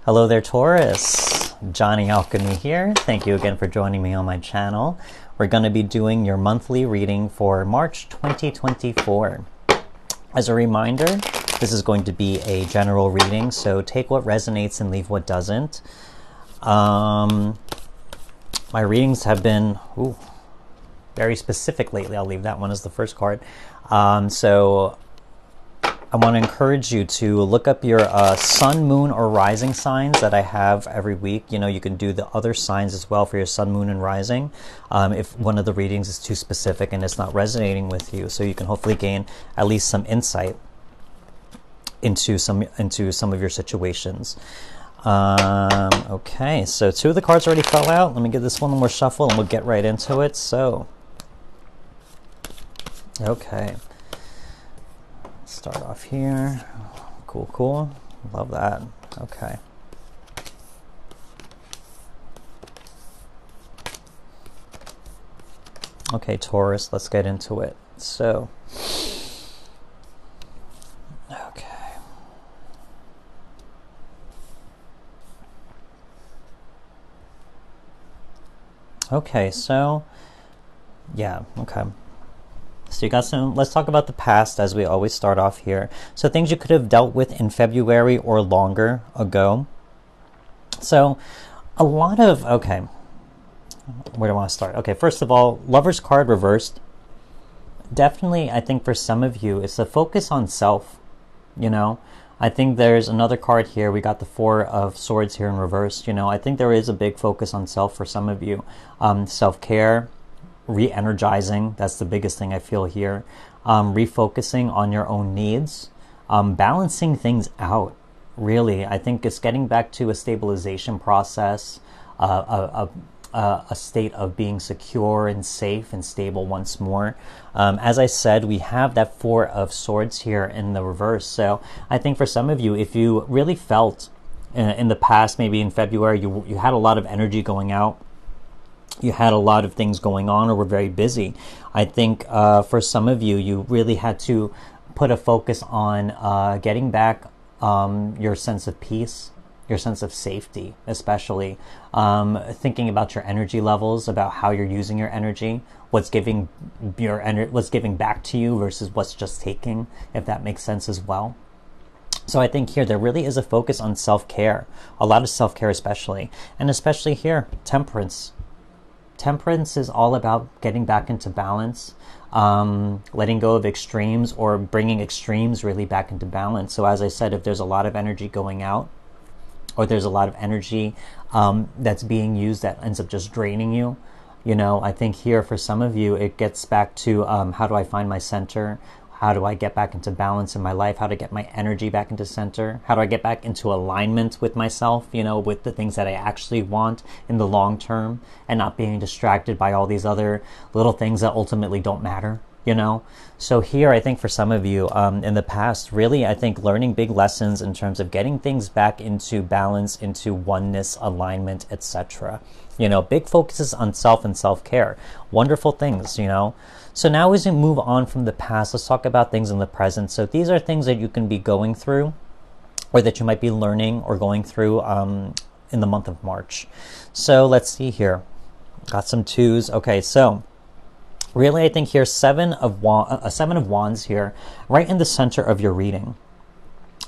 Hello there, Taurus. Johnny Alchemy here. Thank you again for joining me on my channel. We're going to be doing your monthly reading for March 2024. As a reminder, this is going to be a general reading, so take what resonates and leave what doesn't. My readings have been very specific lately. I'll leave that one as the first card. So I want to encourage you to look up your sun, moon, or rising signs that I have every week. You know, you can do the other signs as well for your sun, moon, and rising if one of the readings is too specific and it's not resonating with you. So you can hopefully gain at least some insight into some of your situations. Okay, so two of the cards already fell out. Let me give this one more shuffle and we'll get right into it. So, okay. Start off here. Cool. Love that. Okay. Okay, Taurus, let's get into it. So, okay. Okay, so, yeah, okay. So you got some, let's talk about the past as we always start off here. So things you could have dealt with in February or longer ago. So a lot of, okay, where do I want to start? Okay, first of all, Lover's card reversed. Definitely, I think for some of you, it's a focus on self, you know. I think there's another card here. We got the Four of Swords here in reverse. You know, I think there is a big focus on self for some of you. Self-care, re-energizing, that's the biggest thing I feel here. Refocusing on your own needs, balancing things out, really. I think it's getting back to a stabilization process, a state of being secure and safe and stable once more. As I said, we have that Four of Swords here in the reverse. So I think for some of you, if you really felt in the past, maybe in February, you had a lot of energy going out, you had a lot of things going on or were very busy. I think for some of you, you really had to put a focus on getting back your sense of peace, your sense of safety, especially thinking about your energy levels, about how you're using your energy, what's giving back to you versus what's just taking, if that makes sense as well. So I think here there really is a focus on self-care, a lot of self-care especially, and especially here, temperance. Temperance is all about getting back into balance, letting go of extremes or bringing extremes really back into balance. So as I said, if there's a lot of energy going out or there's a lot of energy that's being used that ends up just draining you, you know, I think here for some of you, it gets back to how do I find my center? How do I get back into balance in my life? How to get my energy back into center? How do I get back into alignment with myself, you know, with the things that I actually want in the long term and not being distracted by all these other little things that ultimately don't matter, you know? So here, I think for some of you in the past, really, I think learning big lessons in terms of getting things back into balance, into oneness, alignment, etc. You know, big focuses on self and self-care. Wonderful things, you know? So now as we move on from the past, let's talk about things in the present. So these are things that you can be going through or that you might be learning or going through in the month of March. So let's see here. Got some twos. Okay, so really I think here, Seven of Wands here, right in the center of your reading.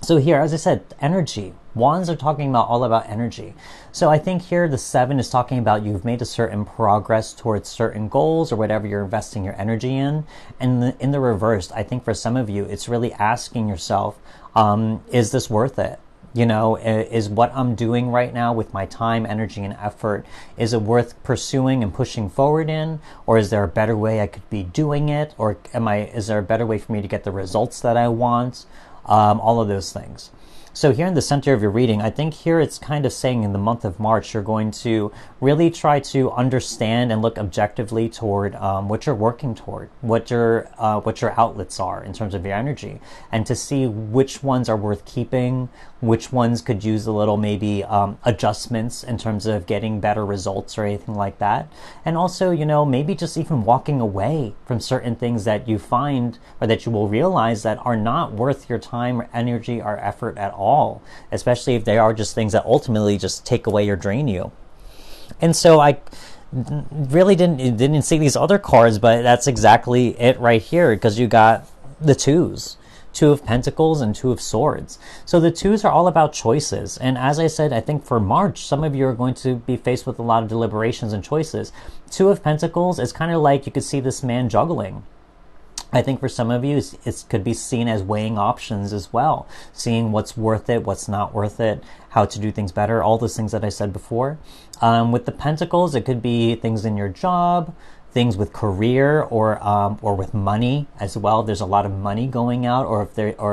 So here, as I said, energy. Wands are talking about all about energy. So I think here the Seven is talking about you've made a certain progress towards certain goals or whatever you're investing your energy in. And in the reverse, I think for some of you, it's really asking yourself, is this worth it? You know, is what I'm doing right now with my time, energy, and effort, is it worth pursuing and pushing forward in? Or is there a better way I could be doing it? Or is there a better way for me to get the results that I want? All of those things. So here in the center of your reading, I think here it's kind of saying in the month of March, you're going to really try to understand and look objectively toward what you're working toward, what your outlets are in terms of your energy, and to see which ones are worth keeping, which ones could use a little maybe adjustments in terms of getting better results or anything like that. And also, maybe just even walking away from certain things that you find or that you will realize that are not worth your time or energy or effort at all, especially if they are just things that ultimately just take away or drain you. And so I really didn't see these other cards, but that's exactly it right here, because you got the twos. Two of Pentacles and Two of Swords. So the twos are all about choices. And as I said, I think for March, some of you are going to be faced with a lot of deliberations and choices. Two of Pentacles is kind of like you could see this man juggling. I think for some of you, it could be seen as weighing options as well, seeing what's worth it, what's not worth it, how to do things better, all those things that I said before. With the Pentacles, it could be things in your job, things with career, or with money as well. There's a lot of money going out, or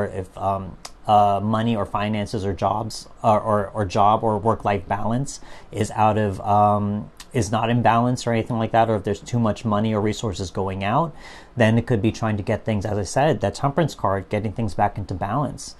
if money or finances or jobs or job or work-life balance is out of is not in balance or anything like that, or if there's too much money or resources going out, then it could be trying to get things, as I said, that Temperance card, getting things back into balance.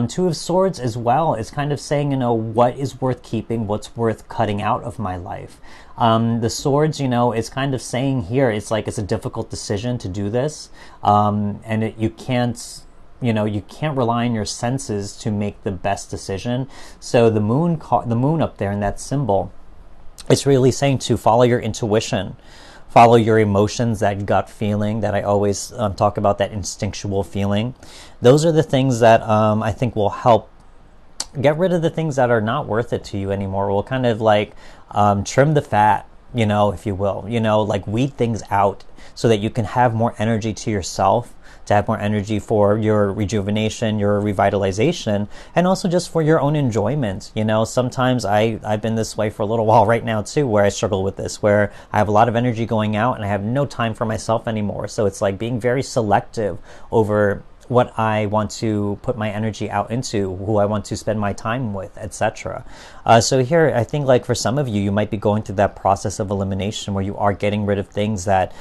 Two of Swords as well is kind of saying, what is worth keeping, what's worth cutting out of my life. The Swords, it's kind of saying here, it's like it's a difficult decision to do this, and you can't rely on your senses to make the best decision. So the moon up there in that symbol, it's really saying to follow your intuition, follow your emotions, that gut feeling that I always talk about, that instinctual feeling. Those are the things that I think will help get rid of the things that are not worth it to you anymore. Will kind of like trim the fat, if you will, like weed things out so that you can have more energy to yourself, to have more energy for your rejuvenation, your revitalization, and also just for your own enjoyment. Sometimes I've been this way for a little while right now too, where I struggle with this, where I have a lot of energy going out and I have no time for myself anymore. So it's like being very selective over what I want to put my energy out into, who I want to spend my time with, etc. So here, I think like for some of you, you might be going through that process of elimination where you are getting rid of things that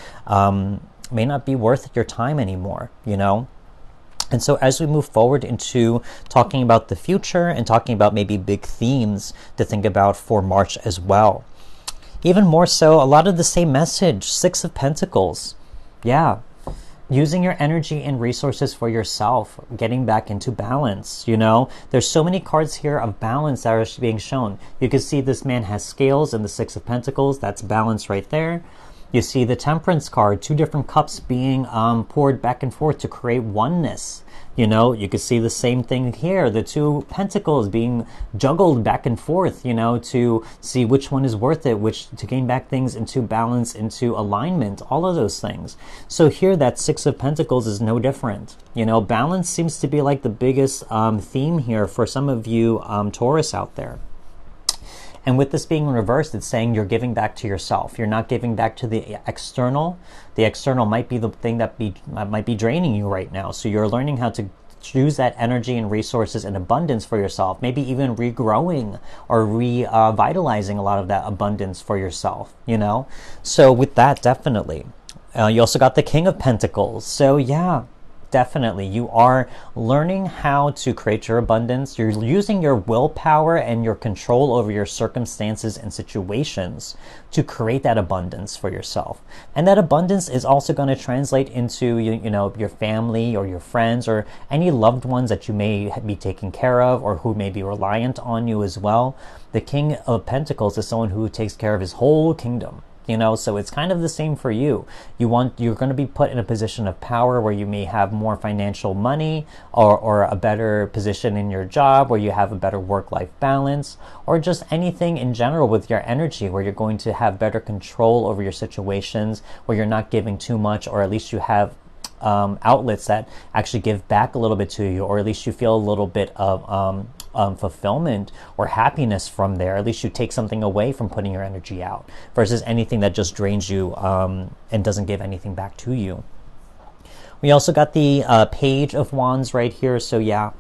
may not be worth your time anymore, And so as we move forward into talking about the future and talking about maybe big themes to think about for March as well. Even more so, a lot of the same message, Six of Pentacles. Yeah. Using your energy and resources for yourself, getting back into balance, There's so many cards here of balance that are being shown. You can see this man has scales in the Six of Pentacles. That's balance right there. You see the Temperance card, two different cups being poured back and forth to create oneness. You can see the same thing here, the two pentacles being juggled back and forth, to see which one is worth it, to gain back things into balance, into alignment, all of those things. So here, that Six of Pentacles is no different. Balance seems to be like the biggest theme here for some of you Taurus out there. And with this being reversed, it's saying you're giving back to yourself. You're not giving back to the external. The external might be the thing that might be draining you right now. So you're learning how to use that energy and resources and abundance for yourself. Maybe even regrowing or revitalizing a lot of that abundance for yourself, So with that, definitely. You also got the King of Pentacles. So yeah, definitely. You are learning how to create your abundance. You're using your willpower and your control over your circumstances and situations to create that abundance for yourself. And that abundance is also going to translate into, your family or your friends or any loved ones that you may be taking care of or who may be reliant on you as well. The King of Pentacles is someone who takes care of his whole kingdom. So it's kind of the same for you. You're going to be put in a position of power where you may have more financial money or a better position in your job, where you have a better work-life balance, or just anything in general with your energy, where you're going to have better control over your situations, where you're not giving too much, or at least you have outlets that actually give back a little bit to you, or at least you feel a little bit of fulfillment or happiness from there. At least you take something away from putting your energy out versus anything that just drains you and doesn't give anything back to you. We also got the Page of Wands right here. So yeah,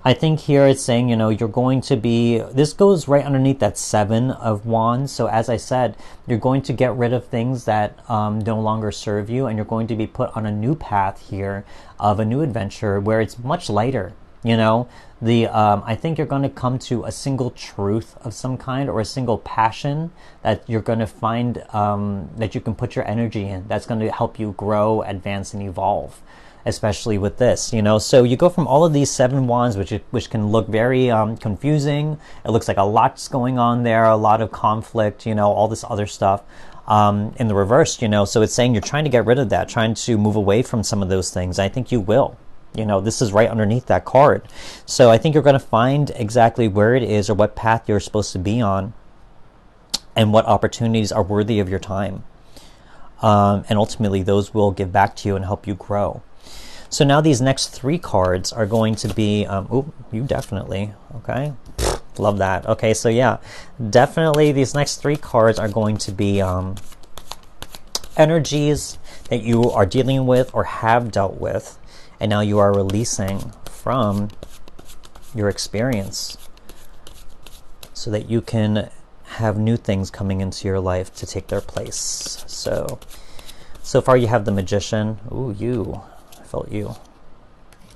I think here it's saying, you're going to be, this goes right underneath that Seven of Wands. So as I said, you're going to get rid of things that no longer serve you, and you're going to be put on a new path here of a new adventure where it's much lighter. I think you're going to come to a single truth of some kind, or a single passion that you're going to find that you can put your energy in, that's going to help you grow, advance, and evolve, especially with this, you know. So you go from all of these 7 wands, which can look very confusing. It looks like a lot's going on there, a lot of conflict, you know, all this other stuff in the reverse, you know. So it's saying you're trying to get rid of that, trying to move away from some of those things. I think you will. You know, this is right underneath that card. So I think you're going to find exactly where it is, or what path you're supposed to be on, and what opportunities are worthy of your time. And ultimately, those will give back to you and help you grow. So now these next 3 cards are going to be, you definitely, okay. Love that. Okay, so yeah, definitely these next 3 cards are going to be energies that you are dealing with or have dealt with, and now you are releasing from your experience, so that you can have new things coming into your life to take their place. So far you have the Magician. Ooh, you. I felt you.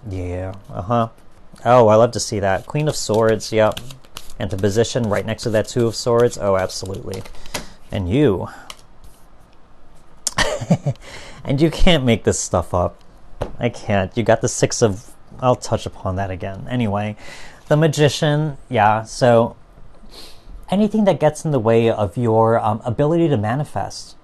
Yeah. Oh, I love to see that. Queen of Swords. Yep. And the position right next to that 2 of Swords. Oh, absolutely. And you. And you can't make this stuff up. I can't. You got the 6 of... I'll touch upon that again. Anyway, the Magician, yeah, so anything that gets in the way of your ability to manifest,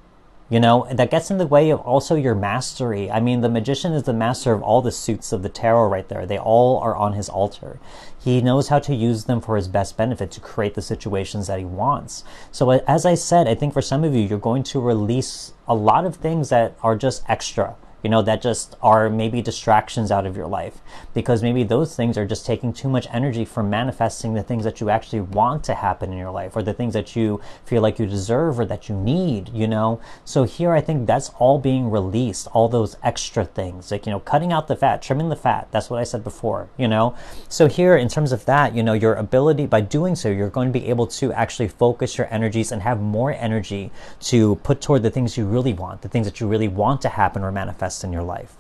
you know, that gets in the way of also your mastery. I mean, the Magician is the master of all the suits of the tarot right there. They all are on his altar. He knows how to use them for his best benefit to create the situations that he wants. So as I said, I think for some of you, you're going to release a lot of things that are just extra, you know, that just are maybe distractions out of your life, because maybe those things are just taking too much energy from manifesting the things that you actually want to happen in your life, or the things that you feel like you deserve or that you need, you know. So here I think that's all being released, all those extra things, like, you know, cutting out the fat, trimming the fat. That's what I said before, you know. So here in terms of that, you know, your ability, by doing so, you're going to be able to actually focus your energies and have more energy to put toward the things you really want, the things that you really want to happen or manifest in your life.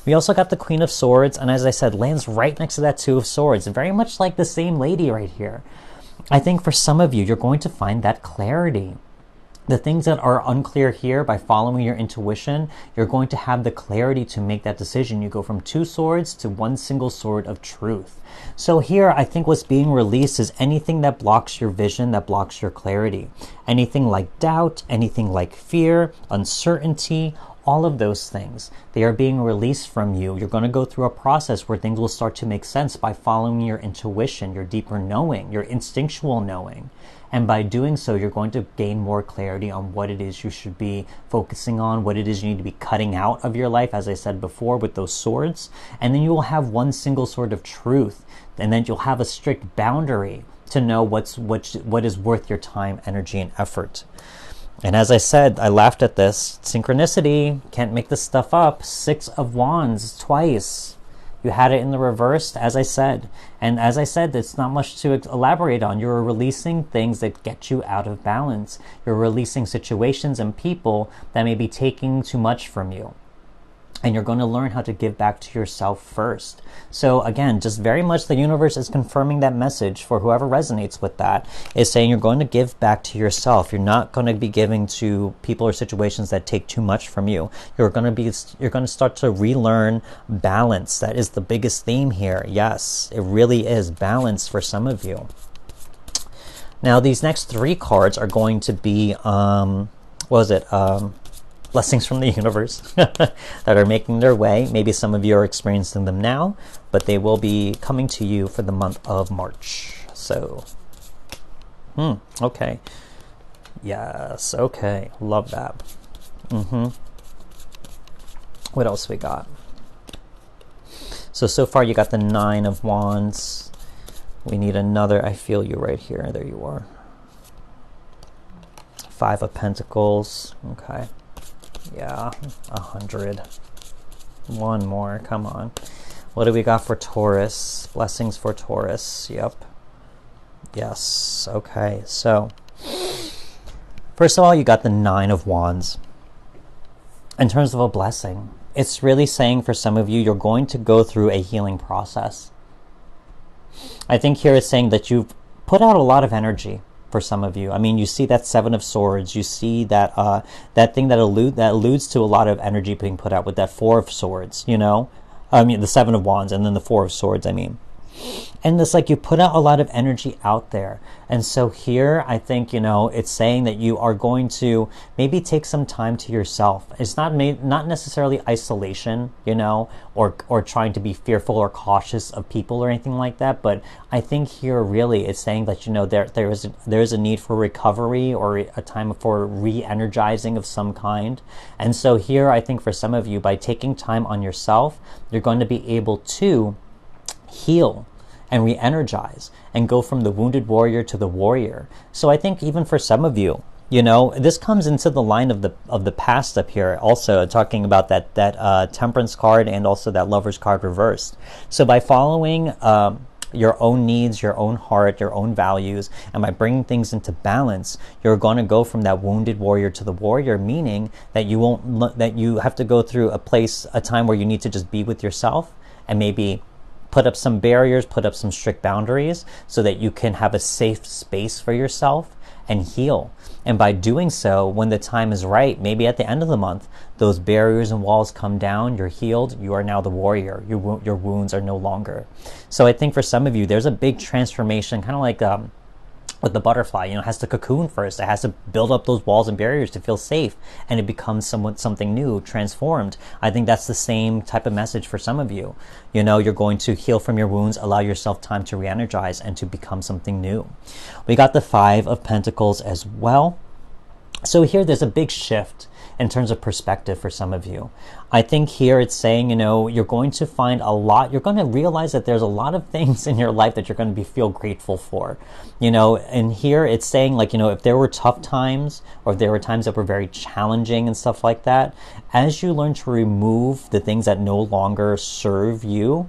We also got the Queen of Swords, and as I said, lands right next to that 2 of Swords, very much like the same lady right here. I think for some of you, you're going to find that clarity. The things that are unclear here, by following your intuition, you're going to have the clarity to make that decision. You go from 2 swords to 1 single sword of truth. So here, I think what's being released is anything that blocks your vision, that blocks your clarity. Anything like doubt, anything like fear, uncertainty, all of those things, they are being released from you. You're going to go through a process where things will start to make sense by following your intuition, your deeper knowing, your instinctual knowing. And by doing so, you're going to gain more clarity on what it is you should be focusing on, what it is you need to be cutting out of your life, as I said before, with those swords. And then you will have 1 single sword of truth. And then you'll have a strict boundary to know what is worth your time, energy, and effort. And as I said, I laughed at this. Synchronicity, can't make this stuff up. 6 of Wands twice. You had it in the reverse, as I said. And as I said, it's not much to elaborate on. You're releasing things that get you out of balance. You're releasing situations and people that may be taking too much from you. And you're going to learn how to give back to yourself first. So again, just very much the universe is confirming that message for whoever resonates with that, is saying you're going to give back to yourself. You're not going to be giving to people or situations that take too much from you. You're going to start to relearn balance. That is the biggest theme here. Yes, it really is balance for some of you. Now, these next 3 cards are going to be, blessings from the universe that are making their way. Maybe some of you are experiencing them now, but they will be coming to you for the month of March. So, okay. Yes, okay. Love that. What else we got? So far you got the 9 of Wands. We need another. I feel you right here. There you are. 5 of Pentacles. Okay. Yeah, 100. 1 more, come on. What do we got for Taurus? Blessings for Taurus, yep. Yes, okay, so first of all, you got the 9 of Wands. In terms of a blessing, it's really saying for some of you, you're going to go through a healing process. I think here it's saying that you've put out a lot of energy for some of you. I mean, you see that Seven of Swords, you see that that thing that alludes to a lot of energy being put out with that Four of Swords, you know? I mean, the Seven of Wands and then the Four of Swords, I mean. And it's like you put out a lot of energy out there. And so here, I think, you know, it's saying that you are going to maybe take some time to yourself. It's not necessarily isolation, you know, or trying to be fearful or cautious of people or anything like that. But I think here, really, it's saying that, you know, there is a need for recovery or a time for re-energizing of some kind. And so here, I think for some of you, by taking time on yourself, you're going to be able to heal and re-energize and go from the wounded warrior to the warrior. So I think even for some of you, you know, this comes into the line of the past up here, also talking about that Temperance card and also that Lover's card reversed. So by following your own needs, your own heart, your own values, and by bringing things into balance, you're going to go from that wounded warrior to the warrior, meaning that you have to go through a time where you need to just be with yourself and maybe put up some barriers, put up some strict boundaries so that you can have a safe space for yourself and heal. And by doing so, when the time is right, maybe at the end of the month, those barriers and walls come down, you're healed, you are now the warrior. Your wounds are no longer. So I think for some of you, there's a big transformation, kind of like with the butterfly, you know, it has to cocoon first. It has to build up those walls and barriers to feel safe, and it becomes something new, transformed. I think that's the same type of message for some of you. You know, you're going to heal from your wounds, allow yourself time to re-energize and to become something new. We got the Five of Pentacles as well. So here there's a big shift in terms of perspective for some of you. I think here it's saying, you know, you're going to find a lot, you're going to realize that there's a lot of things in your life that you're going to feel grateful for, you know. And here it's saying, like, you know, if there were tough times or if there were times that were very challenging and stuff like that, as you learn to remove the things that no longer serve you,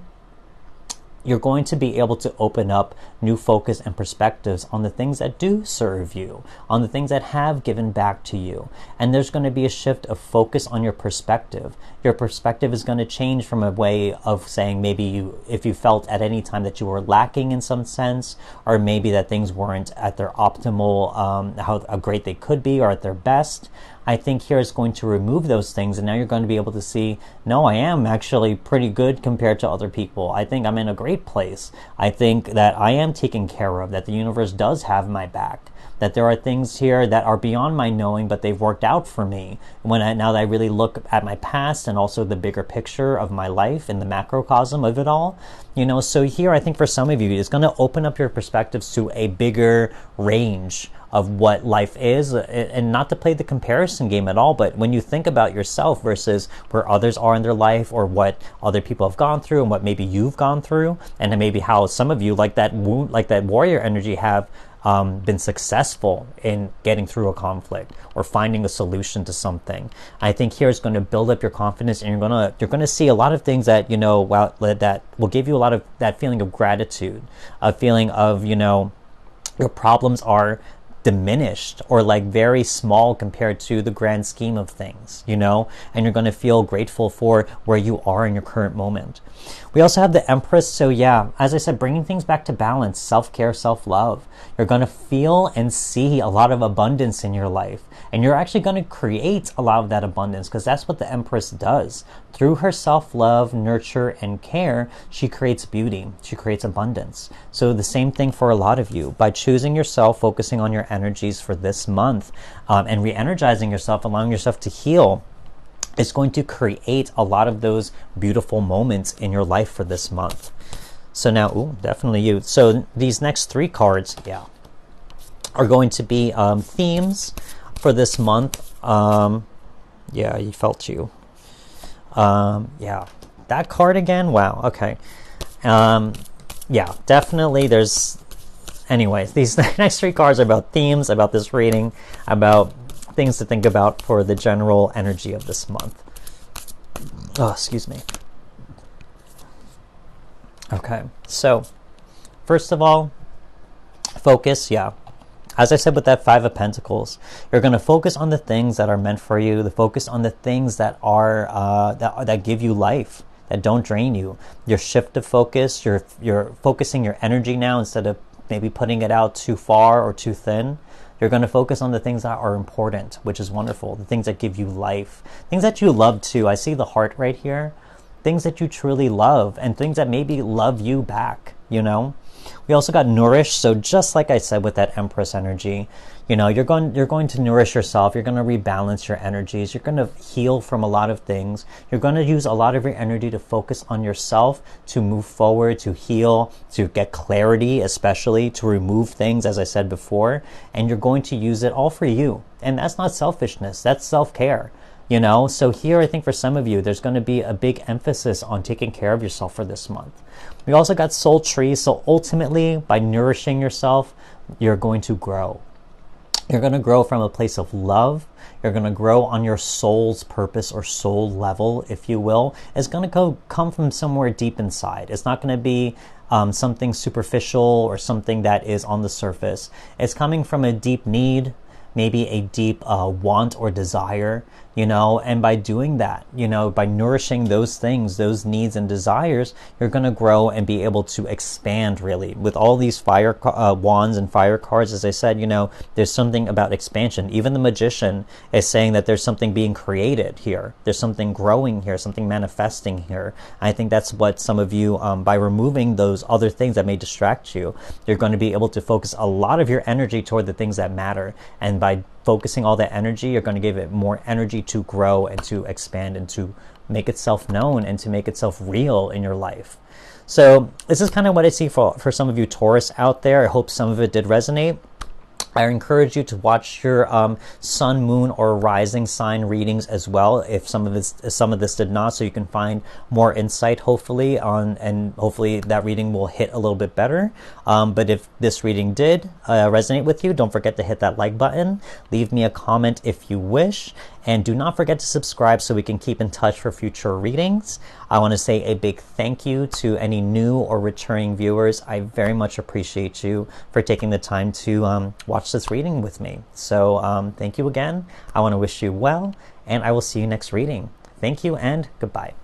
you're going to be able to open up new focus and perspectives on the things that do serve you, on the things that have given back to you. And there's going to be a shift of focus on your perspective. Your perspective is going to change from a way of saying maybe if you felt at any time that you were lacking in some sense, or maybe that things weren't at their optimal, how great they could be, or at their best. I think here is going to remove those things, and now you're going to be able to see, no, I am actually pretty good compared to other people. I think I'm in a great place. I think that I am taken care of, that the universe does have my back, that there are things here that are beyond my knowing, but they've worked out for me. Now that I really look at my past and also the bigger picture of my life and the macrocosm of it all, you know, so here I think for some of you, it's going to open up your perspectives to a bigger range of what life is, and not to play the comparison game at all, but when you think about yourself versus where others are in their life, or what other people have gone through and what maybe you've gone through, and maybe how some of you, like that warrior energy, have been successful in getting through a conflict or finding a solution to something. I think here is going to build up your confidence, and you're going to see a lot of things that, you know, that will give you a lot of that feeling of gratitude, a feeling of, you know, your problems are diminished or like very small compared to the grand scheme of things, you know, and you're going to feel grateful for where you are in your current moment. We also have the Empress. So yeah, as I said, bringing things back to balance, self-care, self-love. You're going to feel and see a lot of abundance in your life, and you're actually going to create a lot of that abundance, because that's what the Empress does. Through her self-love, nurture, and care, she creates beauty. She creates abundance. So the same thing for a lot of you. By choosing yourself, focusing on your energies for this month, and re-energizing yourself, allowing yourself to heal, it's going to create a lot of those beautiful moments in your life for this month. So now, ooh, definitely you. So these next three cards, yeah, are going to be themes for this month. Yeah, you felt you. Yeah, that card again. Wow. Okay. Yeah, definitely. Anyways, these next three cards are about themes, about this reading, about things to think about for the general energy of this month. Oh, excuse me. Okay, so first of all, focus. Yeah, as I said with that Five of Pentacles, you're going to focus on the things that are meant for you. The focus on the things that are that give you life, that don't drain you. Your shift of focus, you're focusing your energy now instead of maybe putting it out too far or too thin. You're going to focus on the things that are important, which is wonderful. The things that give you life, things that you love too. I see the heart right here. Things that you truly love and things that maybe love you back, you know? We also got nourish. So just like I said with that Empress energy, you know, you're going to nourish yourself. You're going to rebalance your energies. You're going to heal from a lot of things. You're going to use a lot of your energy to focus on yourself, to move forward, to heal, to get clarity, especially to remove things, as I said before. And you're going to use it all for you. And that's not selfishness. That's self-care. You know, so here I think for some of you, there's going to be a big emphasis on taking care of yourself for this month. We also got soul trees. So ultimately, by nourishing yourself, you're going to grow. You're going to grow from a place of love. You're going to grow on your soul's purpose or soul level, if you will. It's going to come from somewhere deep inside. It's not going to be something superficial or something that is on the surface. It's coming from a deep need, maybe a deep want or desire, you know, and by doing that, you know, by nourishing those things, those needs and desires, you're going to grow and be able to expand really. With all these fire wands and fire cards, as I said, you know, there's something about expansion. Even the Magician is saying that there's something being created here. There's something growing here, something manifesting here. I think that's what some of you, by removing those other things that may distract you, you're going to be able to focus a lot of your energy toward the things that matter. And by focusing all that energy, you're going to give it more energy to grow and to expand and to make itself known and to make itself real in your life. So this is kind of what I see for some of you Taurus out there. I hope some of it did resonate. I encourage you to watch your sun, moon, or rising sign readings as well, if some of this did not, so you can find more insight, hopefully, and hopefully that reading will hit a little bit better. But if this reading did resonate with you, don't forget to hit that like button. Leave me a comment if you wish. And do not forget to subscribe so we can keep in touch for future readings. I want to say a big thank you to any new or returning viewers. I very much appreciate you for taking the time to watch this reading with me. So thank you again. I want to wish you well, and I will see you next reading. Thank you and goodbye.